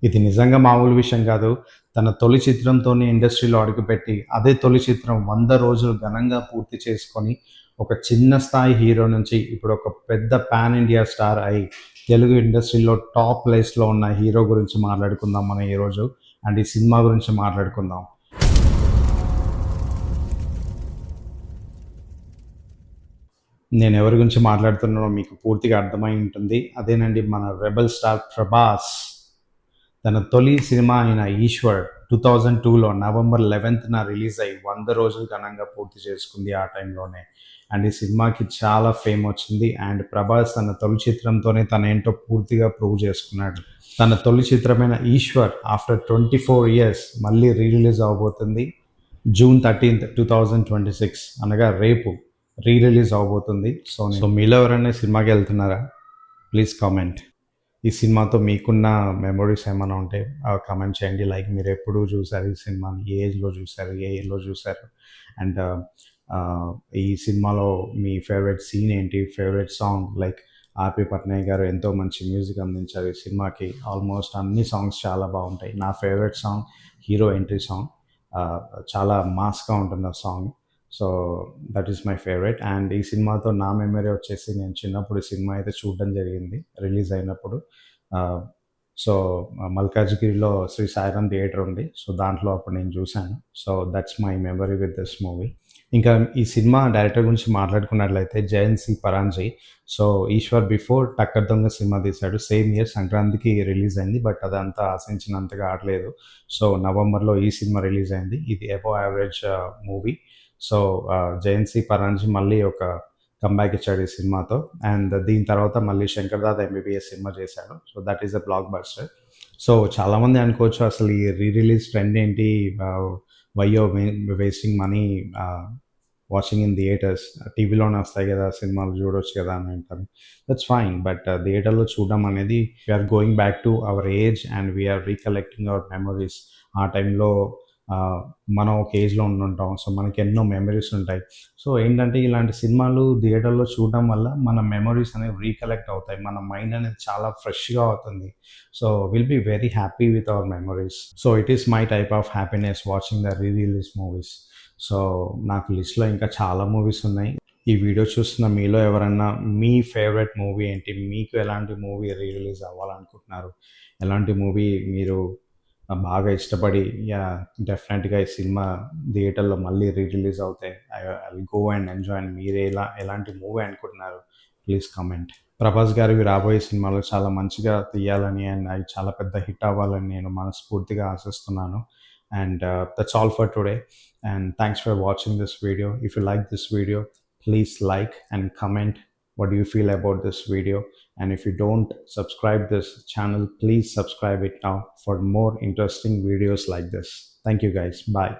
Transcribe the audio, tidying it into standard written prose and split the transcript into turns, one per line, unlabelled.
ఇది నిజంగా మామూలు విషయం కాదు. తన తొలి చిత్రంతోనే ఇండస్ట్రీలో అడుగుపెట్టి, అదే తొలి చిత్రం 100 రోజులు ఘనంగా పూర్తి చేసుకొని, ఒక చిన్న స్థాయి హీరో నుంచి ఇప్పుడు ఒక పెద్ద పాన్ ఇండియా స్టార్ అయి, తెలుగు ఇండస్ట్రీలో టాప్ ప్లేస్‌లో ఉన్న హీరో గురించి మాట్లాడుకుందాం మనం ఈరోజు. అండ్ ఈ సినిమా గురించి మాట్లాడుకుందాం. నేనెవరి గురించి మాట్లాడుతున్నానో మీకు పూర్తిగా అర్థమై ఉంటుంది. అదేనండి మన రెబెల్ స్టార్ 'ప్రభాస్'. తన తొలి సినిమా అయిన 'ఈశ్వర్' 2002లో నవంబర్ 11న రిలీజ్ అయ్యి 100 రోజులు ఘనంగా పూర్తి చేసుకుంది ఆ టైంలోనే. అండ్ ఈ సినిమాకి చాలా ఫేమ్ వచ్చింది. అండ్ ప్రభాస్ తన తొలి చిత్రంతోనే తనేంటో పూర్తిగా ప్రూవ్ చేసుకున్నాడు. తన తొలి చిత్రమైన 'ఈశ్వర్' ఆఫ్టర్ 24 ఇయర్స్ మళ్ళీ రిలీజ్ అవ్వబోతుంది. జూన్ 13th 2026 అనగా రేపు రిలీజ్ అవ్వబోతుంది. సో మీలో ఎవరైనా సినిమాకి వెళ్తున్నారా? Please comment. ఈ సినిమాతో మీకున్న మెమోరీస్ ఏమైనా ఉంటే కామెంట్ చేయండి. లైక్ మీరు ఎప్పుడు చూసారు ఈ సినిమాని? ఏ ఏజ్‌లో చూసారు? ఏ ఇయర్‌లో చూసారు? అండ్ ఈ సినిమాలో మీ ఫేవరెట్ సీన్ ఏంటి? ఫేవరెట్ సాంగ్ లైక్ ఆర్‌పి పట్నాయక్ గారు ఎంతో మంచి మ్యూజిక్ అందించారు ఈ సినిమాకి. ఆల్మోస్ట్ అన్ని సాంగ్స్ చాలా బాగుంటాయి. నా favourite song hero entry song. చాలా మాస్‌గా ఉంటుంది ఆ song. So that is my favourite. And ఈ సినిమాతో నా మెమరీ వచ్చేసి నేను చిన్నప్పుడు ఈ సినిమా అయితే చూడడం జరిగింది రిలీజ్ అయినప్పుడు. సో మల్కాజ్గిరిలో శ్రీ సాయిరామ్ థియేటర్ ఉంది. సో దాంట్లో అప్పుడు నేను చూశాను. So that's my memory with this movie. ఇంకా ఈ సినిమా డైరెక్టర్ గురించి మాట్లాడుకున్నట్లయితే Jayanth C Paranji. So Eeshwar before Takkar Donga సినిమా తీశాడు. సేమ్ ఇయర్ సంక్రాంతికి రిలీజ్ అయింది. బట్ అదంతా ఆశించినంతగా ఆడలేదు. సో నవంబర్లో ఈ సినిమా రిలీజ్ అయింది. ఇది above average movie. So Jayant C Paranjee మళ్ళీ ఒక కంబ్యాక్ ఇచ్చాడు ఈ సినిమాతో. అండ్ దీని తర్వాత మళ్ళీ శంకర్ దాదా ఎంబీబీఎస్ సినిమా చేశాడు. So that is a blockbuster. So చాలామంది అనుకోవచ్చు అసలు ఈ రిలీజ్ ట్రెండ్ ఏంటి, why you wasting money watching in theatres, టీవీలోనే వస్తాయి కదా సినిమాలు చూడవచ్చు కదా అని అంటారు. That's fine. బట్ థియేటర్లో చూడడం అనేది we're going back to our age and we're recollecting our memories. ఆ టైంలో మనం ఒక ఏజ్లో ఉండుంటాం. సో మనకి ఎన్నో మెమరీస్ ఉంటాయి. సో ఏంటంటే ఇలాంటి సినిమాలు థియేటర్లో చూడడం వల్ల మన మెమరీస్ అనేవి రీకలెక్ట్ అవుతాయి. మన మైండ్ అనేది చాలా ఫ్రెష్గా అవుతుంది. So will be very happy with our memories. So it is my type of happiness watching the release movies. So నాకు లిస్ట్లో ఇంకా చాలా మూవీస్ ఉన్నాయి. ఈ వీడియో చూస్తున్న మీలో ఎవరన్నా మీ ఫేవరెట్ మూవీ ఏంటి? మీకు ఎలాంటి మూవీ రిలీజ్ అవ్వాలనుకుంటున్నారు? ఎలాంటి మూవీ మీరు బాగా ఇష్టపడి డెఫినెట్గా ఈ సినిమా థియేటర్లో మళ్ళీ రిలీజ్ అవుతాయి, I will go and enjoy. And మీరు ఎలాంటి మూవీ అనుకుంటున్నారు? Please comment. ప్రభాస్ గారివి రాబోయే సినిమాలు చాలా మంచిగా తీయాలని అండ్ అవి చాలా పెద్ద హిట్ అవ్వాలని నేను మనస్ఫూర్తిగా ఆశిస్తున్నాను. And that's all for today. And thanks for watching this video. If you like this video, please like and comment what do you feel about this video. And if you don't subscribe this channel, please subscribe it now for more interesting videos like this. Thank you guys. Bye.